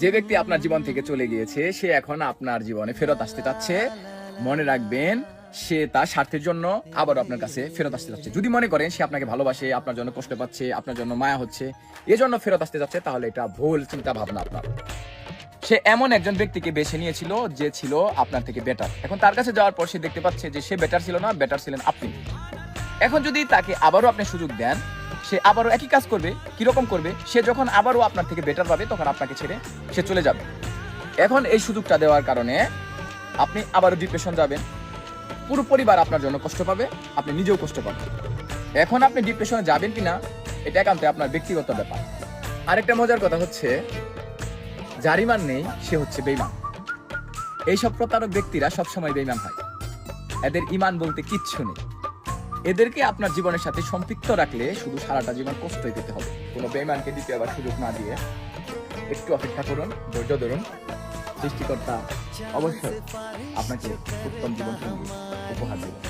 যে ব্যক্তি আপনার জীবন থেকে চলে গিয়েছে সে এখন আপনার জীবনে ফেরত আসতে চাচ্ছে। মনে রাখবেন, সে তার স্বার্থের জন্য আবারও আপনার কাছে ফেরত আসতে যাচ্ছে। যদি মনে করেন সে আপনাকে ভালোবাসে, আপনার জন্য কষ্ট পাচ্ছে, আপনার জন্য মায়া হচ্ছে, এজন্য ফেরত আসতে যাচ্ছে, তাহলে এটা ভুল চিন্তা ভাবনা আপনার। সে এমন একজন ব্যক্তিকে বেছে নিয়েছিল যে ছিল আপনার থেকে বেটার। এখন তার কাছে যাওয়ার পর সে দেখতে পাচ্ছে যে সে বেটার ছিল না, বেটার ছিলেন আপনি। এখন যদি তাকে আবারও আপনি সুযোগ দেন, সে আবারও একই কাজ করবে। কিরকম করবে? সে যখন আবারও আপনার থেকে বেটার পাবে তখন আপনাকে ছেড়ে সে চলে যাবে। এখন এই সুযোগটা দেওয়ার কারণে আপনি আবারও ডিপ্রেশন যাবেন, পুরো পরিবার আপনার জন্য কষ্ট পাবে, আপনি নিজেও কষ্ট পাবেন। এখন আপনি ডিপ্রেশনে যাবেন কিনা এটা একান্ত আপনার ব্যক্তিগত ব্যাপার। আরেকটা মজার কথা হচ্ছে, যার ইমান নেই সে হচ্ছে বেঈমান। এইসব প্রতারক ব্যক্তিরা সবসময় বেঈমান হয়। এদের ইমান বলতে কিচ্ছু নেই। এদেরকে আপনার জীবনের সাথে সম্পৃক্ত রাখলে শুধু সারাটা জীবন কষ্টই পেতে হবে। কোনো বেঈমানকে দ্বিতীয়বার সুযোগ না দিয়ে একটু অপেক্ষা করুন, ধৈর্য ধরুন। সৃষ্টিকর্তা অবশ্যই আপনাকে উত্তম জীবন সঙ্গী উপহার দেবেন।